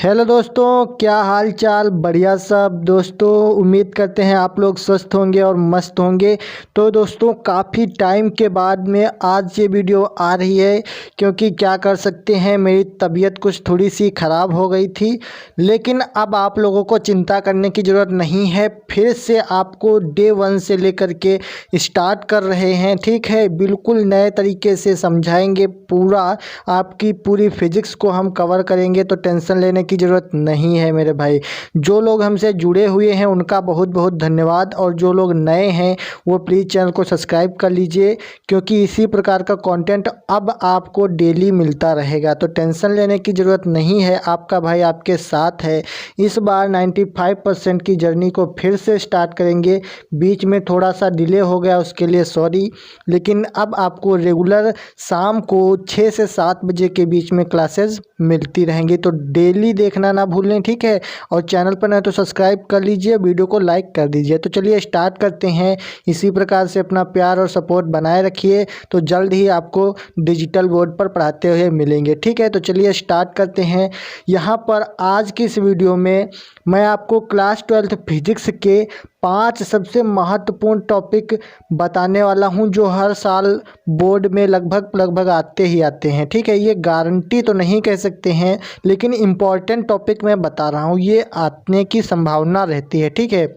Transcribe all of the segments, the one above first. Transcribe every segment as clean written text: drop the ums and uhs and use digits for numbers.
Hello दोस्तों, क्या हाल चाल। बढ़िया सब दोस्तों। उम्मीद करते हैं आप लोग स्वस्थ होंगे और मस्त होंगे। तो दोस्तों, काफ़ी टाइम के बाद में आज ये वीडियो आ रही है, क्योंकि क्या कर सकते हैं, मेरी तबीयत कुछ थोड़ी सी ख़राब हो गई थी। लेकिन अब आप लोगों को चिंता करने की ज़रूरत नहीं है। फिर से आपको डे 1 से लेकर के स्टार्ट कर रहे हैं। ठीक है, बिल्कुल नए तरीके से समझाएंगे। पूरा आपकी पूरी फिजिक्स को हम कवर करेंगे, तो टेंशन लेने की ज़रूरत नहीं है मेरे भाई। जो लोग हमसे जुड़े हुए हैं उनका बहुत बहुत धन्यवाद, और जो लोग नए हैं वो प्लीज़ चैनल को सब्सक्राइब कर लीजिए, क्योंकि इसी प्रकार का कंटेंट अब आपको डेली मिलता रहेगा। तो टेंशन लेने की ज़रूरत नहीं है, आपका भाई आपके साथ है। इस बार 95% की जर्नी को फिर से स्टार्ट करेंगे। बीच में थोड़ा सा डिले हो गया, उसके लिए सॉरी। लेकिन अब आपको रेगुलर शाम को 6 से 7 बजे के बीच में क्लासेस मिलती रहेंगी, तो डेली देखना ना भूलें। ठीक है, और चैनल पर नए तो सब्सक्राइब कर लीजिए, वीडियो को लाइक कर दीजिए। तो चलिए स्टार्ट करते हैं। इसी प्रकार से अपना प्यार और सपोर्ट बनाए रखिए, तो जल्द ही आपको डिजिटल बोर्ड पर पढ़ाते हुए मिलेंगे। ठीक है, तो चलिए स्टार्ट करते हैं। यहाँ पर आज की इस वीडियो में मैं आपको क्लास 12th फिजिक्स के 5 सबसे महत्वपूर्ण टॉपिक बताने वाला हूं, जो हर साल बोर्ड में लगभग आते ही आते हैं। ठीक है, ये गारंटी तो नहीं कह सकते हैं, लेकिन इम्पॉर्टेंट टॉपिक मैं बता रहा हूं, ये आने की संभावना रहती है। ठीक है,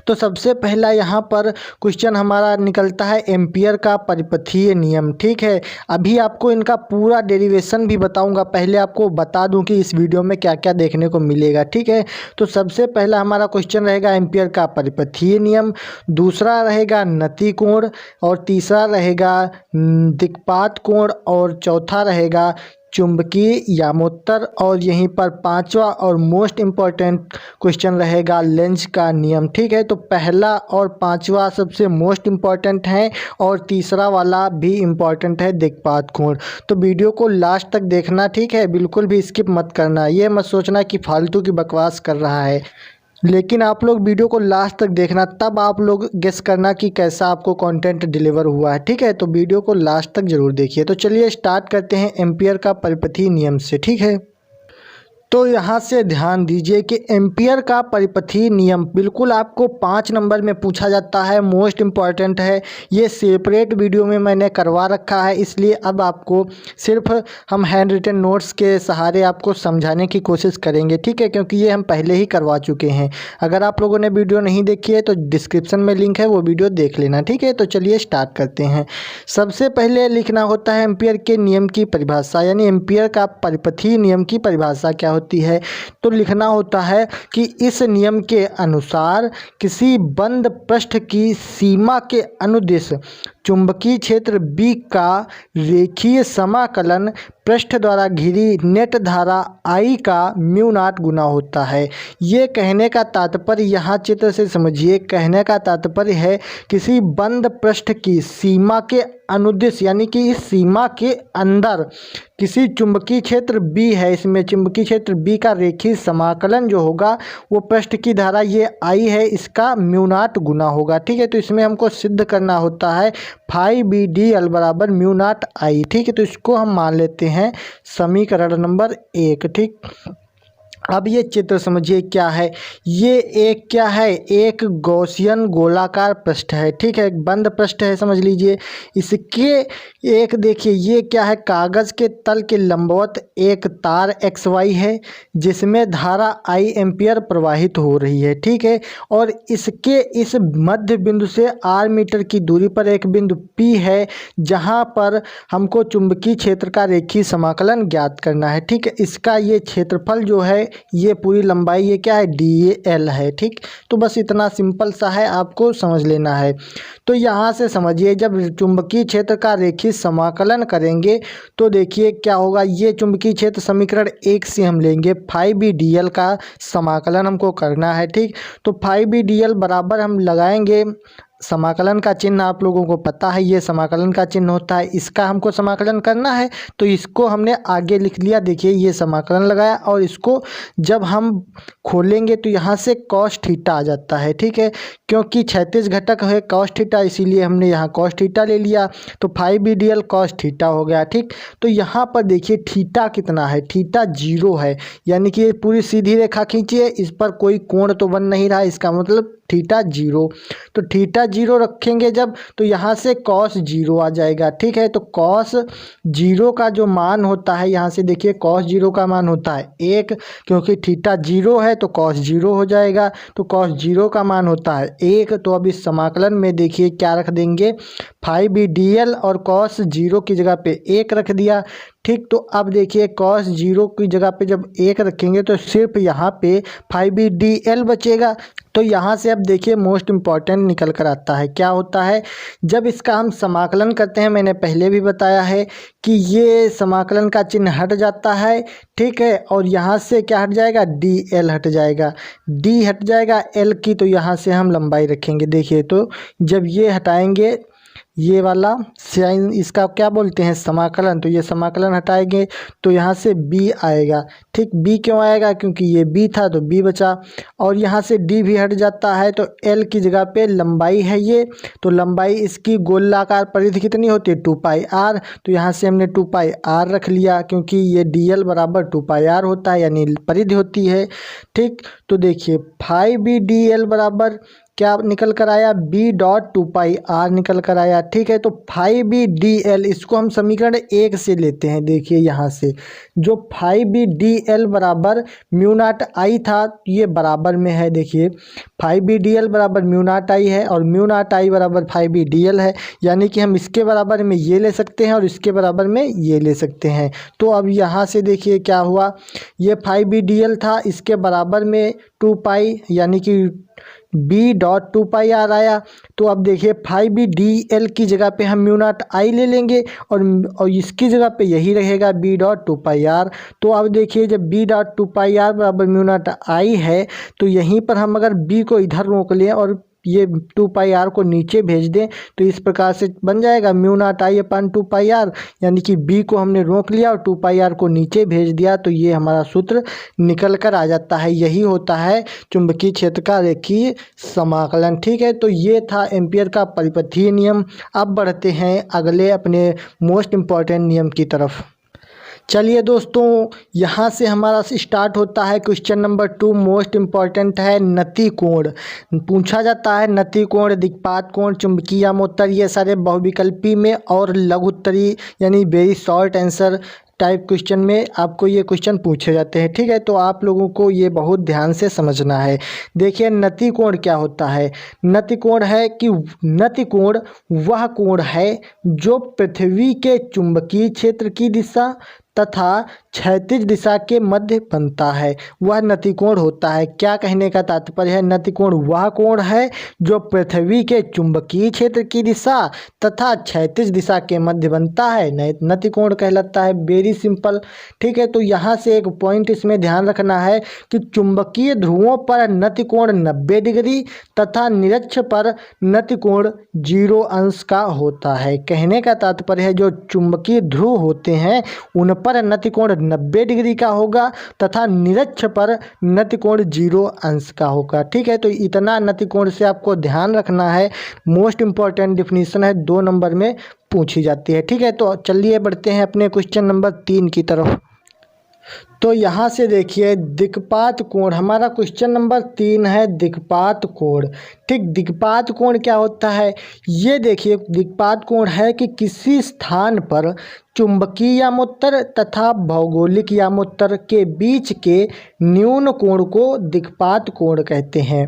तो सबसे पहला यहाँ पर क्वेश्चन हमारा निकलता है एम्पियर का परिपथीय नियम। ठीक है, अभी आपको इनका पूरा डेरिवेशन भी बताऊंगा। पहले आपको बता दूं कि इस वीडियो में क्या क्या देखने को मिलेगा। ठीक है, तो सबसे पहला हमारा क्वेश्चन रहेगा एम्पियर का परिपथीय नियम, दूसरा रहेगा नति कोण, और तीसरा रहेगा दिक्पात कोण, और चौथा रहेगा चुंबकीय यामोत्तर, और यहीं पर पांचवा और मोस्ट इम्पॉर्टेंट क्वेश्चन रहेगा लेंज का नियम। ठीक है, तो पहला और पांचवा सबसे मोस्ट इम्पॉर्टेंट है, और तीसरा वाला भी इम्पॉर्टेंट है, दिक्पात कोण। तो वीडियो को लास्ट तक देखना। ठीक है, बिल्कुल भी स्किप मत करना। ये मत सोचना कि फालतू की बकवास कर रहा है, लेकिन आप लोग वीडियो को लास्ट तक देखना, तब आप लोग गेस करना कि कैसा आपको कंटेंट डिलीवर हुआ है। ठीक है, तो वीडियो को लास्ट तक जरूर देखिए। तो चलिए स्टार्ट करते हैं एम्पियर का परिपथीय नियम से। ठीक है, तो यहाँ से ध्यान दीजिए कि एम्पियर का परिपथीय नियम बिल्कुल आपको 5 नंबर में पूछा जाता है, मोस्ट इम्पॉर्टेंट है। ये सेपरेट वीडियो में मैंने करवा रखा है, इसलिए अब आपको सिर्फ हम हैंड रिटन नोट्स के सहारे आपको समझाने की कोशिश करेंगे। ठीक है, क्योंकि ये हम पहले ही करवा चुके हैं। अगर आप लोगों ने वीडियो नहीं देखी है तो डिस्क्रिप्शन में लिंक है, वो वीडियो देख लेना। ठीक है, तो चलिए स्टार्ट करते हैं। सबसे पहले लिखना होता है एम्पियर के नियम की परिभाषा, यानी एम्पियर का परिपथीय नियम की परिभाषा क्या होती है। तो लिखना होता है कि इस नियम के अनुसार किसी बंद पृष्ठ की सीमा के अनुदिश चुंबकीय क्षेत्र B का रेखीय समाकलन पृष्ठ द्वारा घिरी नेट धारा I का μ0 गुना होता है। ये कहने का तात्पर्य, यहाँ चित्र से समझिए, कहने का तात्पर्य है किसी बंद पृष्ठ की सीमा के अनुदिश, यानी कि इस सीमा के अंदर किसी चुंबकीय क्षेत्र B है, इसमें चुंबकीय क्षेत्र B का रेखीय समाकलन जो होगा वो पृष्ठ की धारा ये I है, इसका μ0 गुना होगा। ठीक है, तो इसमें हमको सिद्ध करना होता है φBdl बराबर μ0 I। ठीक है, तो इसको हम मान लेते हैं समीकरण नंबर 1। ठीक, अब ये चित्र समझिए क्या है। ये एक क्या है, एक गॉसियन गोलाकार पृष्ठ है। ठीक है, एक बंद पृष्ठ है समझ लीजिए। इसके एक देखिए, ये क्या है, कागज़ के तल के लंबवत एक तार XY है, जिसमें धारा I एम्पियर प्रवाहित हो रही है। ठीक है, और इसके इस मध्य बिंदु से R मीटर की दूरी पर एक बिंदु P है, जहाँ पर हमको चुंबकीय क्षेत्र का रेखीय समाकलन ज्ञात करना है। ठीक है, इसका ये क्षेत्रफल जो है, ये पूरी लंबाई ये क्या है, dl है। ठीक, तो बस इतना सिंपल सा है, आपको समझ लेना है। तो यहाँ से समझिए, जब चुंबकीय क्षेत्र का रेखीय समाकलन करेंगे तो देखिए क्या होगा। ये चुंबकीय क्षेत्र समीकरण 1 से हम लेंगे, φBdl का समाकलन हमको करना है। ठीक, तो φBdl बराबर हम लगाएंगे समाकलन का चिन्ह आप लोगों को पता है, ये समाकलन का चिन्ह होता है। इसका हमको समाकलन करना है तो इसको हमने आगे लिख लिया। देखिए ये समाकलन लगाया और इसको जब हम खोलेंगे तो यहाँ से cos थीटा आ जाता है, ठीक है, क्योंकि क्षैतिज घटक है cos थीटा, इसीलिए हमने यहाँ cos थीटा ले लिया। तो 5BDL cos थीटा हो गया, ठीक। तो यहाँ पर देखिए थीटा कितना है, थीटा 0 है, यानी कि ये पूरी सीधी रेखा खींचिए, इस पर कोई कोण तो बन नहीं रहा, इसका मतलब थीटा 0। तो थीटा 0 रखेंगे जब, तो यहाँ से cos 0 आ जाएगा, ठीक है। तो cos 0 का जो मान होता है, यहाँ से देखिए cos 0 का मान होता है 1, क्योंकि थीटा 0 है तो cos 0 हो जाएगा। तो cos 0 का मान होता है 1। तो अब इस समाकलन में देखिए क्या रख देंगे, 5BDL और cos 0 की जगह पे 1 रख दिया, ठीक। तो अब देखिए cos 0 की जगह पे जब 1 रखेंगे तो सिर्फ यहाँ पे 5BDL बचेगा। तो यहाँ से अब देखिए मोस्ट इम्पॉर्टेंट निकल कर आता है, क्या होता है जब इसका हम समाकलन करते हैं, मैंने पहले भी बताया है कि ये समाकलन का चिन्ह हट जाता है, ठीक है, और यहाँ से क्या हट जाएगा, DL हट जाएगा, D हट जाएगा L की, तो यहाँ से हम लंबाई रखेंगे। देखिए तो जब ये हटाएंगे, ये वाला साइन, इसका क्या बोलते हैं, समाकलन, तो ये समाकलन हटाएंगे तो यहाँ से B आएगा, ठीक। B क्यों आएगा, क्योंकि ये B था तो B बचा, और यहाँ से D भी हट जाता है तो L की जगह पे लंबाई है ये, तो लंबाई इसकी गोलाकार परिधि कितनी होती है, 2πr, तो यहाँ से हमने 2πr रख लिया, क्योंकि ये DL बराबर 2πr होता है, यानी परिधि होती है, ठीक। तो देखिए 5BDL बराबर क्या निकल कर आया, B.2πr निकल कर आया, ठीक है। तो 5BDL इसको हम समीकरण 1 से लेते हैं। देखिए यहाँ से जो 5BDL बराबर μ0I था, ये बराबर में है, देखिए 5BDL बराबर μ0I है और μ0I बराबर 5BDL है, यानी कि हम इसके बराबर में ये ले सकते हैं और इसके बराबर में ये ले सकते हैं। तो अब यहाँ से देखिए क्या हुआ, ये 5BDL था, इसके बराबर में 2π यानी कि B.2πr आया। तो अब देखिए 5BDL की जगह पे हम μ0I ले लेंगे और इसकी जगह पे यही रहेगा B.2πr। तो अब देखिए जब B.2πr बराबर μ0I है तो यहीं पर हम अगर B को इधर रोक लें और ये 2πr को नीचे भेज दें तो इस प्रकार से बन जाएगा μ0I/2πr, यानी कि B को हमने रोक लिया और 2πr को नीचे भेज दिया, तो ये हमारा सूत्र निकल कर आ जाता है। यही होता है चुंबकीय क्षेत्र का रेखीय समाकलन, ठीक है। तो ये था एम्पियर का परिपथीय नियम। अब बढ़ते हैं अगले अपने मोस्ट इम्पॉर्टेंट नियम की तरफ। चलिए दोस्तों, यहाँ से हमारा स्टार्ट होता है क्वेश्चन नंबर 2, मोस्ट इम्पॉर्टेंट है नति कोण। पूछा जाता है नति कोण, दिक्पात कोण, चुंबकीय यामोत्तर, ये सारे बहुविकल्पी में और लघु उत्तरी यानी very short answer type question में आपको ये क्वेश्चन पूछे जाते हैं, ठीक है। तो आप लोगों को ये बहुत ध्यान से समझना है। देखिए नति कोण क्या होता है, नति कोण है कि नति कोण वह कोण है जो पृथ्वी के चुंबकीय क्षेत्र की दिशा तथा क्षैतिज दिशा के मध्य बनता है, वह नति कोण होता है। क्या कहने का तात्पर्य है, नति कोण वह कोण है जो पृथ्वी के चुंबकीय क्षेत्र की दिशा तथा क्षैतिज दिशा के मध्य बनता है, नति कोण कहलाता है। वेरी सिंपल, ठीक है। तो यहाँ से एक पॉइंट इसमें ध्यान रखना है कि चुंबकीय ध्रुवों पर नति कोण 90 डिग्री तथा निरक्ष पर नति कोण 0 अंश का होता है। कहने का तात्पर्य है जो चुंबकीय ध्रुव होते हैं उन पर नति कोण 90 डिग्री का होगा तथा निरक्ष पर नति कोण 0 अंश का होगा, ठीक है। तो इतना नति कोण से आपको ध्यान रखना है। मोस्ट इम्पॉर्टेंट डिफिनीशन है, 2 नंबर में पूछी जाती है, ठीक है। तो चलिए बढ़ते हैं अपने क्वेश्चन नंबर 3 की तरफ। तो यहाँ से देखिए दिक्पात कोण, हमारा क्वेश्चन नंबर 3 है दिक्पात कोण, ठीक। दिक्पात कोण क्या होता है, ये देखिए दिक्पात कोण है कि किसी स्थान पर चुंबकीय यामोत्तर तथा भौगोलिक यामोत्तर के बीच के न्यून कोण को दिक्पात कोण कहते हैं।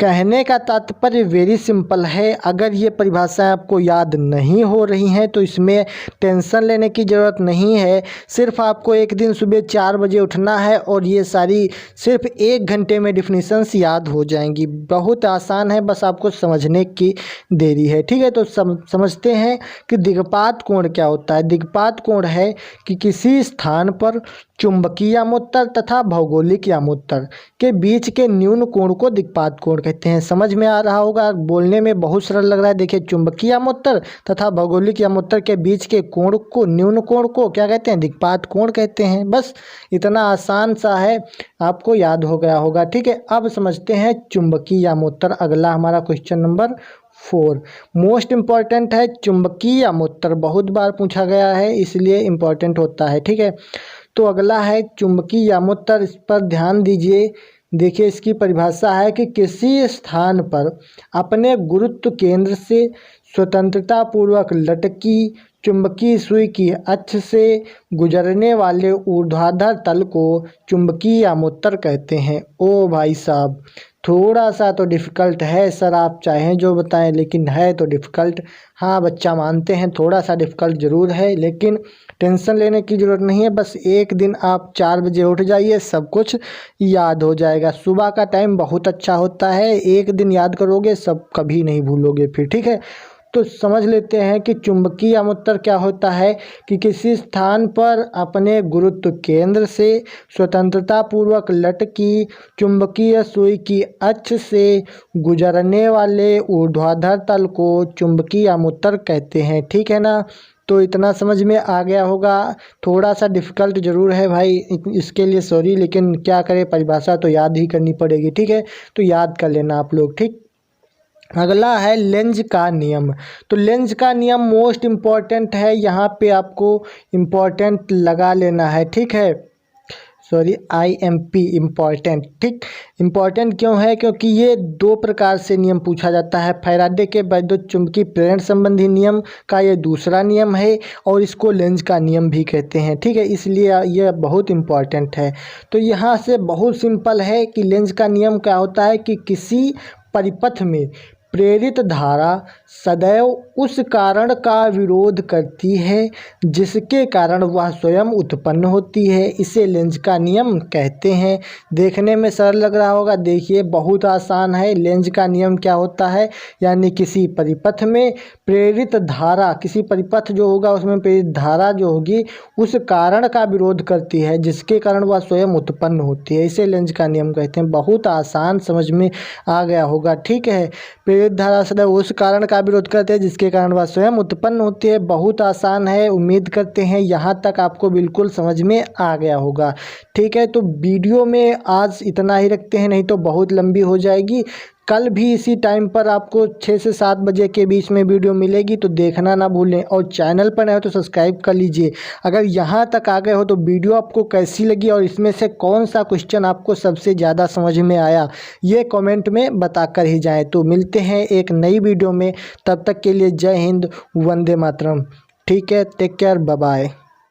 कहने का तात्पर्य वेरी सिंपल है। अगर ये परिभाषाएं आपको याद नहीं हो रही हैं तो इसमें टेंशन लेने की ज़रूरत नहीं है। सिर्फ आपको एक दिन सुबह 4 बजे उठना है और ये सारी सिर्फ 1 घंटे में डिफिनीशंस याद हो जाएंगी। बहुत आसान है, बस आपको समझने की देरी है, ठीक है। तो समझते हैं कि दिक्पात कोण क्या होता है। दिक्पात कोण है कि किसी स्थान पर चुंबकीय यामोत्तर तथा भौगोलिक यामोत्तर के बीच के न्यून कोण को दिक्पात कोण कहते हैं। समझ में आ रहा होगा, बोलने में बहुत सरल लग रहा है। देखिए, चुंबकीय यामोत्तर तथा भौगोलिक यामोत्तर के बीच के कोण को, न्यून कोण को क्या कहते हैं? दिक्पात कोण कहते हैं। बस इतना आसान सा है, आपको याद हो गया होगा। ठीक है, अब समझते हैं चुंबकीय यामोत्तर। अगला हमारा क्वेश्चन नंबर 4 मोस्ट इम्पॉर्टेंट है। चुंबकीय यामोत्तर बहुत बार पूछा गया है, इसलिए इम्पॉर्टेंट होता है। ठीक है, तो अगला है चुंबकीय यामोत्तर। इस पर ध्यान दीजिए। देखिए, इसकी परिभाषा है कि किसी स्थान पर अपने गुरुत्व केंद्र से स्वतंत्रता पूर्वक लटकी चुंबकीय सुई की अक्ष से गुजरने वाले ऊर्ध्वाधर तल को चुंबकीय यामोत्तर कहते हैं। ओ भाई साहब, थोड़ा सा तो डिफ़िकल्ट है सर, आप चाहें जो बताएं, लेकिन है तो डिफ़िकल्ट। हाँ बच्चा, मानते हैं थोड़ा सा डिफ़िकल्ट ज़रूर है, लेकिन टेंशन लेने की ज़रूरत नहीं है। बस एक दिन आप 4 बजे उठ जाइए, सब कुछ याद हो जाएगा। सुबह का टाइम बहुत अच्छा होता है, एक दिन याद करोगे सब कभी नहीं भूलोगे फिर। ठीक है, तो समझ लेते हैं कि चुंबकीय यामोत्तर क्या होता है कि किसी स्थान पर अपने गुरुत्व केंद्र से स्वतंत्रता पूर्वक लटकी चुंबकीय सुई की अक्ष से गुजरने वाले ऊर्ध्वाधर तल को चुंबकीय यामोत्तर कहते हैं। ठीक है ना, तो इतना समझ में आ गया होगा। थोड़ा सा डिफ़िकल्ट ज़रूर है भाई, इसके लिए सॉरी, लेकिन क्या करें, परिभाषा तो याद ही करनी पड़ेगी। ठीक है, तो याद कर लेना आप लोग। ठीक, अगला है लेंज का नियम। तो लेंज का नियम मोस्ट इम्पॉर्टेंट है, यहाँ पे आपको इम्पॉर्टेंट लगा लेना है। ठीक है, सॉरी, IMP इम्पॉर्टेंट। ठीक, इम्पॉर्टेंट क्यों है? क्योंकि ये 2 प्रकार से नियम पूछा जाता है। फैराडे के वैद्युत चुंबकीय प्रेरण संबंधी नियम का ये दूसरा नियम है, और इसको लेंज का नियम भी कहते हैं। ठीक है, इसलिए ये बहुत इम्पॉर्टेंट है। तो यहाँ से बहुत सिंपल है कि लेंज का नियम क्या होता है कि किसी परिपथ में प्रेरित धारा सदैव उस कारण का विरोध करती है जिसके कारण वह स्वयं उत्पन्न होती है। इसे लेंज का नियम कहते हैं। देखने में सरल लग रहा होगा, देखिए बहुत आसान है। लेंज का नियम क्या होता है? यानी किसी परिपथ में प्रेरित धारा, किसी परिपथ जो होगा उसमें प्रेरित धारा जो होगी उस कारण का विरोध करती है जिसके कारण वह स्वयं उत्पन्न होती है। इसे लेंज का नियम कहते हैं। बहुत आसान, समझ में आ गया होगा। ठीक है, प्रेरित धारा सदैव उस कारण का विरोध करते हैं जिसके कारण वह स्वयं उत्पन्न होती है। बहुत आसान है, उम्मीद करते हैं यहाँ तक आपको बिल्कुल समझ में आ गया होगा। ठीक है, तो वीडियो में आज इतना ही रखते हैं, नहीं तो बहुत लंबी हो जाएगी। कल भी इसी टाइम पर आपको 6 से 7 बजे के बीच में वीडियो मिलेगी, तो देखना ना भूलें। और चैनल पर नए हो तो सब्सक्राइब कर लीजिए। अगर यहाँ तक आ गए हो तो वीडियो आपको कैसी लगी और इसमें से कौन सा क्वेश्चन आपको सबसे ज़्यादा समझ में आया, ये कमेंट में बताकर ही जाएं। तो मिलते हैं एक नई वीडियो में, तब तक के लिए जय हिंद, वंदे मातरम। ठीक है, टेक केयर, बाय बाय।